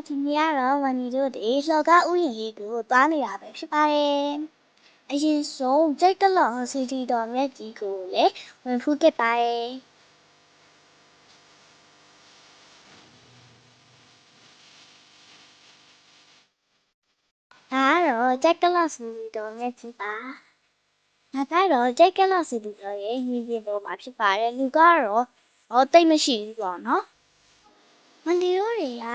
ဒီနေ့ကတော့ဝန်ဒီတို့တွေလှော်ကားဥယျာဉ်ကြီးကိုသွားနေတာပဲဖြစ်ပါတယ်။အရင်ဆုံးကြိတ်ကလောင်စီတီတော်မြတ်ကြီးကိုလည်းဝင်ဖူးခဲ့ပါတယ်။ဒါကတော့ကြိတ်ကလောင်စီတီတော်မြတ်ကြီးပါ။ဒါကတော့ကြိတ်ကလောင်စီတီတော်ရဲ့ရည်ရည်ပေါ်မှာဖြစ်ပါတယ်။လူကတော့တိတ်မရှိဘူးပေါ့နော်။ဝန်ဒီတို့တွေက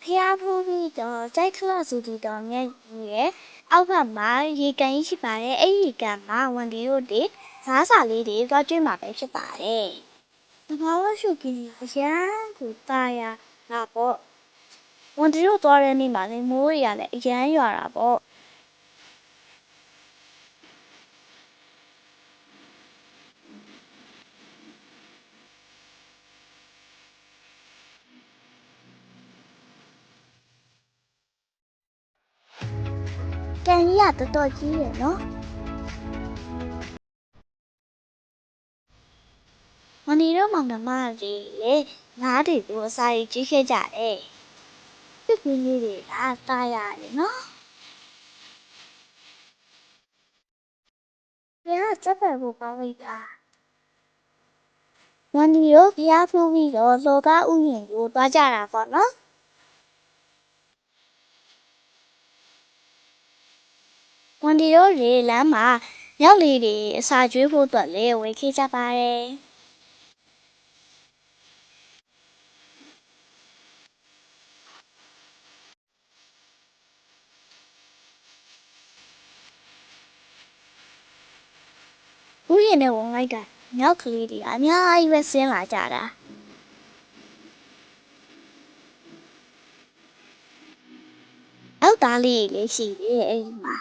ဖျားဖူးပြီးတော့ကြိုက်ခလစုတီတော်မြတ်ကြီးရဲ့အောက်ဘက်မှာရေကန်ကြီးရှိပါတယ်အဲ့ဒီကန်မှာဝန်ဒီတို့တွေဇားစာလေးတွေသွားကျွေးမှာပဲဖြစ်ပါတယ်တဘာဝရှုပ်ကြီးအရန်ကိုတာယာတာပေါ့ဝန်ဒီတို့သွားတဲ့နေ့မှာလည်းမိုးတွေကလည်းအရန်ရွာတာပေါ့ကန်ကြီးကတော်တော်ကြီးရယ်နော်ဝန်ဒီတို့မောင်နှမတွေလည်းငါးတွေကိုအစာရီကြီးခဲ့ကြတယ်ပြစ်ပြီးလေးတွေကတာယာတယ်နော်ပြန်စက်ပဲဖို့ကောင်းလိုက်တာဝန်ဒီတို့ဖျားဖူးပြီးတော့လောကဥယျာဉ်ကိုသွားကြတာပေါ့နော်ဝန်ဒီတို့တွေလမ်းမှာမြောက်လေးတွေအစာကျွေးဖို့အတွက်လည်းဝေခဲ့ကြပါတယ်ဥယျာဉ်နဲ့ဝင်လိုက်တာမြောက်ကလေးတွေအများကြီးပဲဆင်းလာကြတာအောက်သားလေးလေးရှိတယ်အဲ့ဒီမှာ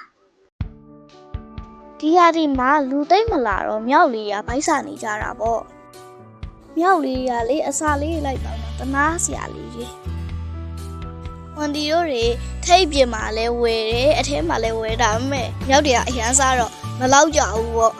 ဒီဟာဒီမှာလူသိမ့်မလာတော့မြောက်လေးကဗိုက်စာနေကြတာပေါ့မြောက်လေးကလေအစာလေးလိုက်တော့တနာစရာလေးကြီးဝန်ဒီတို့တွေထိတ်ပြမှာလဲဝယ်တယ်အထဲမှာလဲဝယ်တာမဲ့မြောက်တွေကအရန်စားတော့မလောက်ကြဘူးပေါ့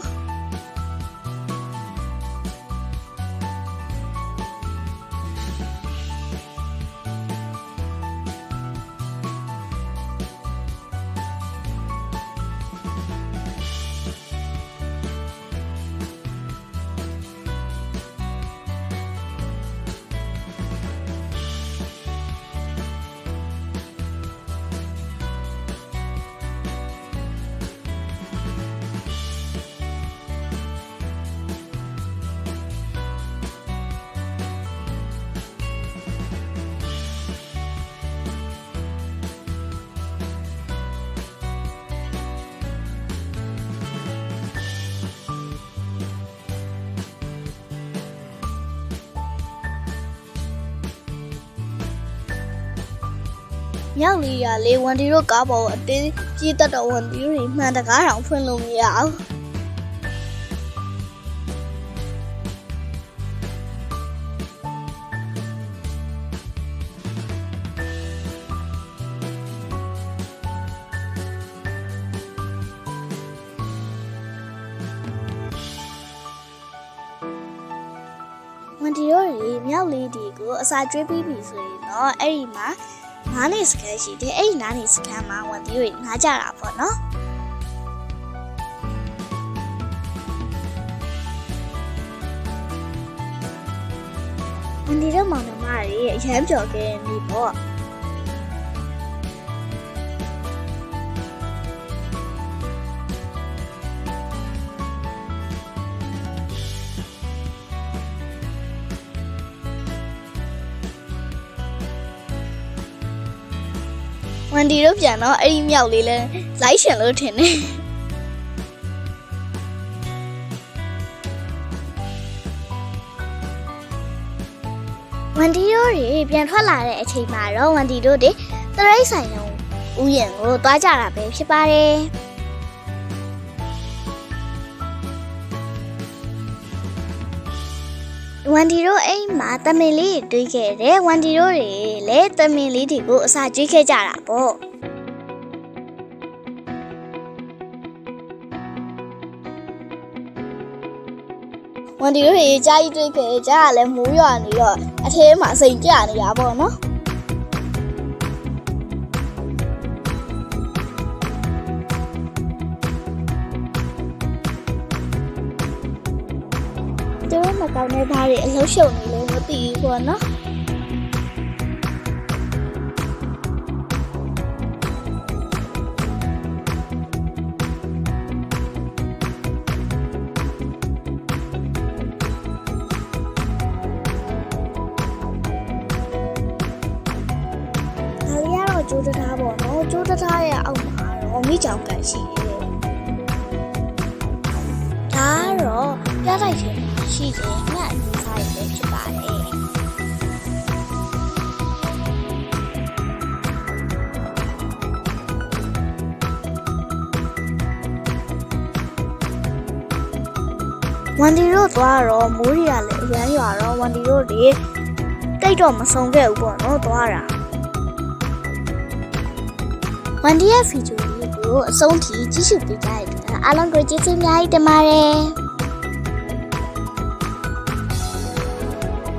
မြောက်လေးရလေဝန်ဒီတို့ကားပေါ်အတင်းကြီးတက်တော့ဝန်ဒီတို့မှန်တကားတောင်ဖွင့်လို့မရဘူးဝန်ဒီတို့မြောက်လေးဒီကိုအစာကျွေးပြီးပြီဆိုရင်တော့အဲ့ဒီမှာနားနေစကန်ရှိတယ်အဲ့ဒီနားနေစကန်မှာဝန်ဒီတို့ငားကြတာပေါ့နော်ဝန်ဒီတို့မောင်နှမတွေအရန်ပျော်ခဲ့နေပေါ့ဝန်ဒီတို့ပြန်တော့အဲ့ဒီမြောက်လေးလဲလိုက်ရှင်လို့ထင်တယ်ဝန်ဒီတို့တွေပြန်ထွက်လာတဲ့အချိန်မှာတော့ဝန်ဒီတို့တွေသရိတ်ဆိုင်လုံးဥယျာဉ်ကိုသွားကြတာပဲဖြစ်ပါတယ်ဝန်ဒီတို့အိမ်မှာတမင်လေးတွေးခဲ့တယ်ဝန်ဒီတို့တွေလည်းတမင်လေးတွေကိုအစာကျွေးခဲ့ကြတာပေါ့ဝန်ဒီတို့တွေကြားကြီးတွေးခဲ့ကြားကလည်းမိုးရွာနေတော့အထဲမှာစိန်ကြနေတာပေါ့နော် ကောင်းတဲ့ဘာတွေအလုံးရှုံနေလို့မသိဘူးပေါ့နော်ကျိုးတထားပေါ့နော်ကျိုးတထားရဲ့အောက်မှာတော့မိချောင်ကန်ရှိတယ်ဒါကတော့ပြလိုက်ချင်ရှိတယ်ငှက်အမျိုးသားတွေပဲဖြစ်ပါတယ်ဝန်ဒီတို့သွားတော့မိုးရီကလည်းအရမ်းရွာတော့ဝန်ဒီတို့တွေတိတ်တော့မဆုံးခဲ့ဘူးပေါ့နော်သွားတာဝန်ဒီရဲ့ဗီဒီယိုလေးကိုအဆုံးထိကြည့်ရှုပေးကြတဲ့အတွက်အားလုံးကိုကျေးဇူးအများကြီးတင်ပါတယ်